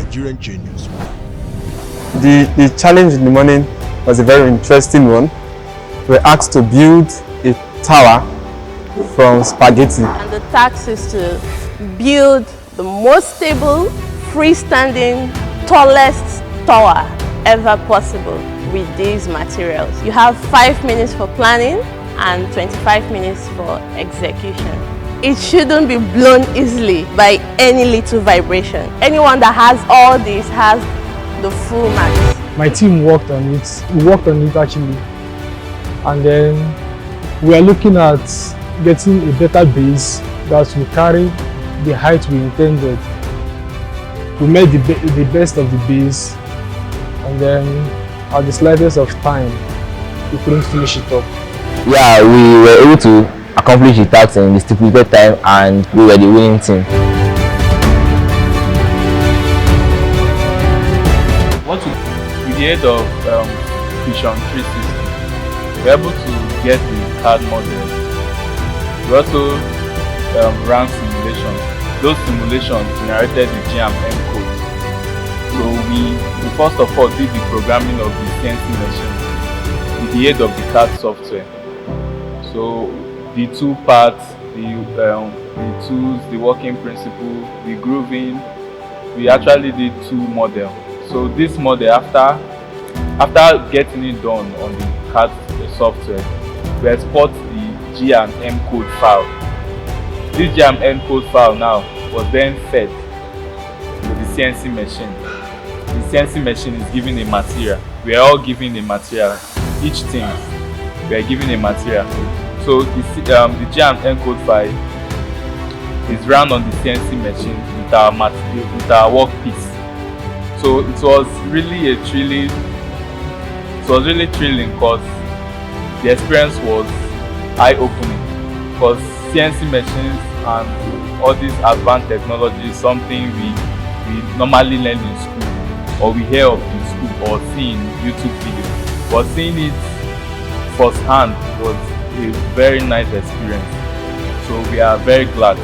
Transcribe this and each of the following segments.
Nigerian Genius. The challenge in the morning was a very interesting one. We were asked to build a tower from spaghetti. And the task is to build the most stable, freestanding, tallest tower ever possible with these materials. You have 5 minutes for planning and 25 minutes for execution. It shouldn't be blown easily by any little vibration. Anyone that has all this has the full max. My team worked on it. We worked on it actually, and then we are looking at getting a better base that will carry the height we intended. We made the best of the base, and then at the slightest of time, we couldn't finish it up. Yeah, we were able to accomplish the task in the stipulated time, and we were the winning team. With the aid of Vision 360, we were able to get the CAD models. We also ran simulations. Those simulations generated the GM code. So we first of all did the programming of the CNC machine with the aid of the CAD software. So the two parts, the tools, the working principle, the grooving, we actually did 2 models. So this model, after getting it done on the CAD software, we export the G and M code file. This G and M code file now was then fed to the CNC machine. The CNC machine is given a material. We are all given a material. Each team, we are given a material. So the G and M code file is run on the CNC machine with our workpiece. So it was really thrilling because the experience was eye-opening, because CNC machines and all these advanced technology is something we normally learn in school, or we hear of in school, or see in YouTube videos. But seeing it firsthand was a very nice experience. So we are very glad.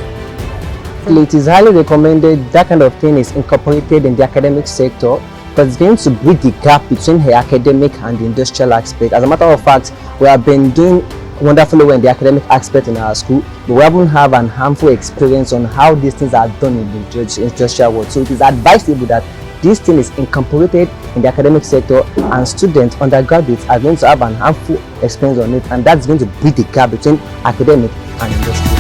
It is highly recommended that kind of thing is incorporated in the academic sector, because it's going to bridge the gap between the academic and the industrial aspect. As a matter of fact, we have been doing wonderfully well in the academic aspect in our school, but we haven't had an harmful experience on how these things are done in the industrial world. So it is advisable that this thing is incorporated in the academic sector, and students, undergraduates, are going to have an harmful experience on it, and that's going to bridge the gap between academic and industrial.